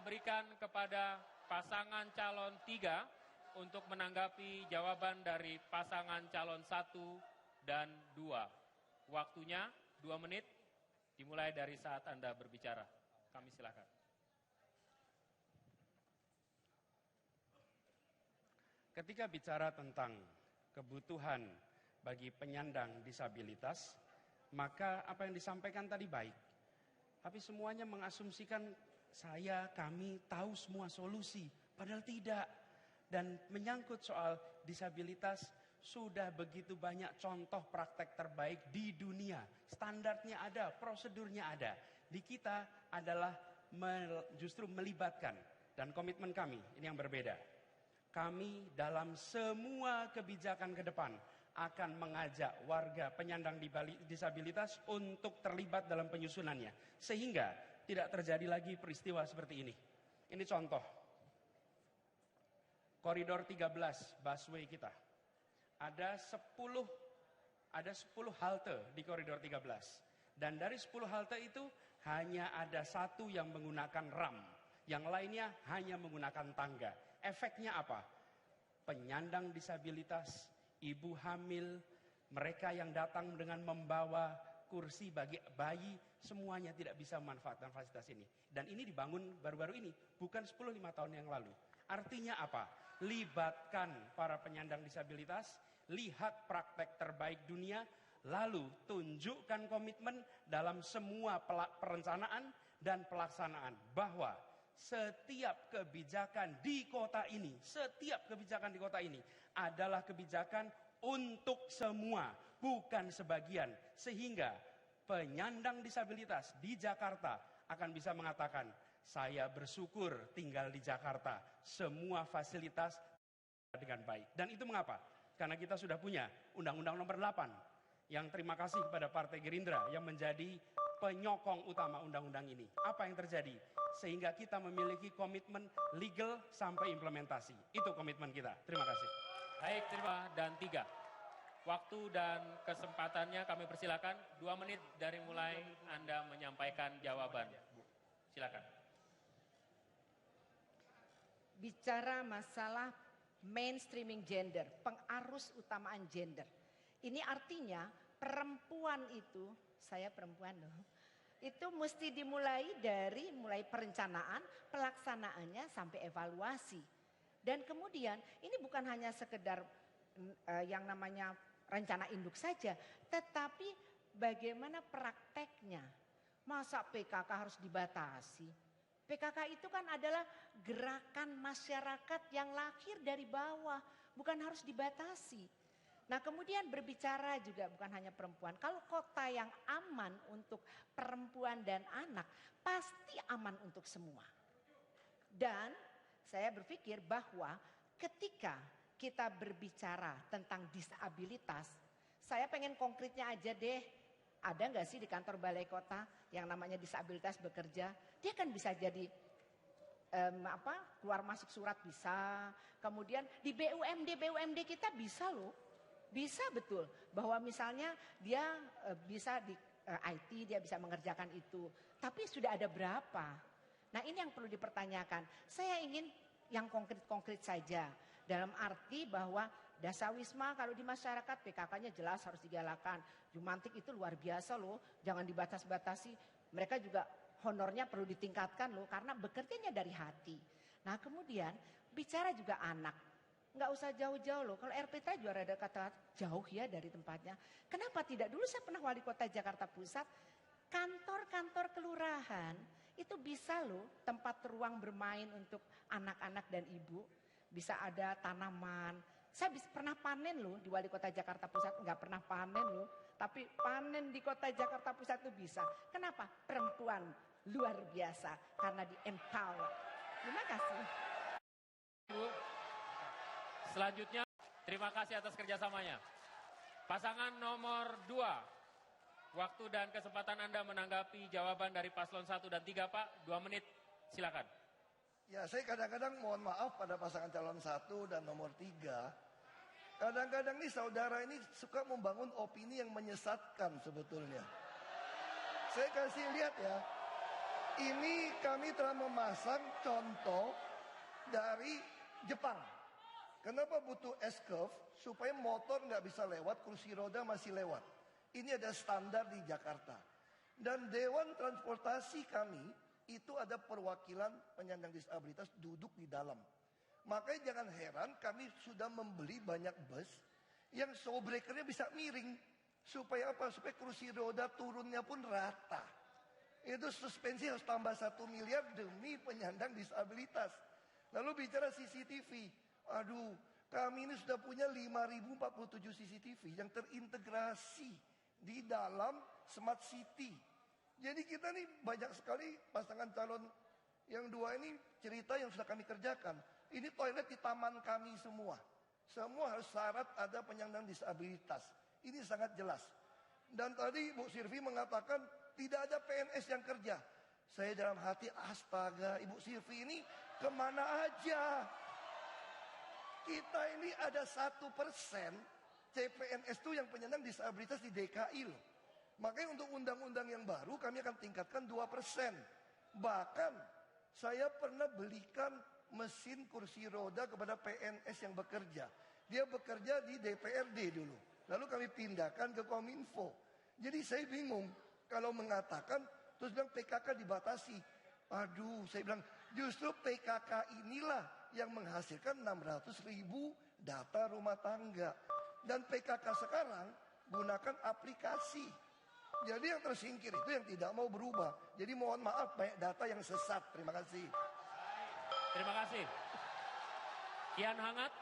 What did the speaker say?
saya berikan kepada pasangan calon 3 untuk menanggapi jawaban dari pasangan calon 1 dan 2. Waktunya 2 menit, dimulai dari saat Anda berbicara. Kami silakan. Ketika bicara tentang kebutuhan bagi penyandang disabilitas, maka apa yang disampaikan tadi baik. Tapi semuanya mengasumsikan kami tahu semua solusi. Padahal tidak. Dan menyangkut soal disabilitas, sudah begitu banyak contoh praktek terbaik di dunia. Standarnya ada, prosedurnya ada. Di kita adalah justru melibatkan. Dan komitmen kami, ini yang berbeda. Kami dalam semua kebijakan ke depan akan mengajak warga penyandang disabilitas untuk terlibat dalam penyusunannya. Sehingga tidak terjadi lagi peristiwa seperti ini. Ini contoh. Koridor 13 busway kita. Ada 10 halte di koridor 13. Dan dari 10 halte itu hanya ada 1 yang menggunakan ram. Yang lainnya hanya menggunakan tangga. Efeknya apa? Penyandang disabilitas, ibu hamil, mereka yang datang dengan membawa kursi bagi bayi, semuanya tidak bisa memanfaatkan fasilitas ini. Dan ini dibangun baru-baru ini, bukan 10-15 tahun yang lalu. Artinya apa? Libatkan para penyandang disabilitas, lihat praktek terbaik dunia, lalu tunjukkan komitmen dalam semua perencanaan dan pelaksanaan. Bahwa setiap kebijakan di kota ini adalah kebijakan untuk semua, bukan sebagian. Sehingga penyandang disabilitas di Jakarta akan bisa mengatakan, saya bersyukur tinggal di Jakarta. Semua fasilitas dengan baik. Dan itu mengapa? Karena kita sudah punya Undang-Undang Nomor 8. Yang terima kasih kepada Partai Gerindra yang menjadi penyokong utama undang-undang ini. Apa yang terjadi? Sehingga kita memiliki komitmen legal sampai implementasi. Itu komitmen kita. Terima kasih. Baik, terima dan 3. Waktu dan kesempatannya kami persilakan 2 menit dari mulai Anda menyampaikan jawaban. Bu, silakan. Bicara masalah mainstreaming gender, pengarus utamaan gender. Ini artinya perempuan itu, saya perempuan loh, itu mesti dimulai dari mulai perencanaan, pelaksanaannya sampai evaluasi. Dan kemudian ini bukan hanya sekedar yang namanya rencana induk saja, tetapi bagaimana prakteknya. Masa PKK harus dibatasi? PKK itu kan adalah gerakan masyarakat yang lahir dari bawah, bukan harus dibatasi. Nah, kemudian berbicara juga bukan hanya perempuan. Kalau kota yang aman untuk perempuan dan anak, pasti aman untuk semua. Dan saya berpikir bahwa ketika kita berbicara tentang disabilitas, saya pengen konkretnya aja deh. Ada nggak sih di kantor balai kota yang namanya disabilitas bekerja? Dia kan bisa jadi keluar masuk surat bisa. Kemudian di BUMD kita bisa loh, bisa betul bahwa misalnya dia bisa di IT dia bisa mengerjakan itu. Tapi sudah ada berapa? Nah ini yang perlu dipertanyakan. Saya ingin yang konkret-konkret saja. Dalam arti bahwa dasawisma kalau di masyarakat PKK-nya jelas harus digalakan. Jumantik itu luar biasa loh, jangan dibatas-batasi. Mereka juga honornya perlu ditingkatkan loh karena bekerjanya dari hati. Nah kemudian bicara juga anak. Nggak usah jauh-jauh loh, kalau RPT juga ada kata jauh ya dari tempatnya. Kenapa tidak? Dulu saya pernah wali kota Jakarta Pusat, kantor-kantor kelurahan itu bisa loh tempat ruang bermain untuk anak-anak dan ibu. Bisa ada tanaman. Saya pernah panen loh di wali kota Jakarta Pusat. Nggak pernah panen loh. Tapi panen di kota Jakarta Pusat itu bisa. Kenapa? Perempuan luar biasa. Karena di empower. Terima kasih. Bu, selanjutnya terima kasih atas kerjasamanya. Pasangan nomor 2. Waktu dan kesempatan Anda menanggapi jawaban dari paslon 1 dan 3 Pak. 2 menit silakan. Ya, saya kadang-kadang mohon maaf pada pasangan calon 1 dan nomor 3. Kadang-kadang nih saudara ini suka membangun opini yang menyesatkan sebetulnya. Saya kasih lihat ya. Ini kami telah memasang contoh dari Jepang. Kenapa butuh S-curve? Supaya motor nggak bisa lewat, kursi roda masih lewat. Ini ada standar di Jakarta. Dan Dewan Transportasi kami itu ada perwakilan penyandang disabilitas duduk di dalam. Makanya jangan heran kami sudah membeli banyak bus yang show breakernya bisa miring. Supaya apa? Supaya kursi roda turunnya pun rata. Itu suspensi harus tambah 1 miliar demi penyandang disabilitas. Lalu bicara CCTV. Aduh, kami ini sudah punya 5.047 CCTV yang terintegrasi di dalam Smart City. Jadi kita nih banyak sekali pasangan calon yang dua ini cerita yang sudah kami kerjakan. Ini toilet di taman kami semua. Semua harus syarat ada penyandang disabilitas. Ini sangat jelas. Dan tadi Bu Sirvi mengatakan tidak ada PNS yang kerja. Saya dalam hati, astaga, Ibu Sirvi ini kemana aja? Kita ini ada 1% CPNS itu yang penyandang disabilitas di DKI loh. Makanya untuk undang-undang yang baru kami akan tingkatkan 2%. Bahkan saya pernah belikan mesin kursi roda kepada PNS yang bekerja. Dia bekerja di DPRD dulu. Lalu kami pindahkan ke Kominfo. Jadi saya bingung kalau mengatakan terus bilang PKK dibatasi. Aduh, saya bilang justru PKK inilah yang menghasilkan 600.000 data rumah tangga. Dan PKK sekarang gunakan aplikasi. Jadi yang tersingkir itu yang tidak mau berubah. Jadi mohon maaf banyak data yang sesat. Terima kasih. Terima kasih. Kian hangat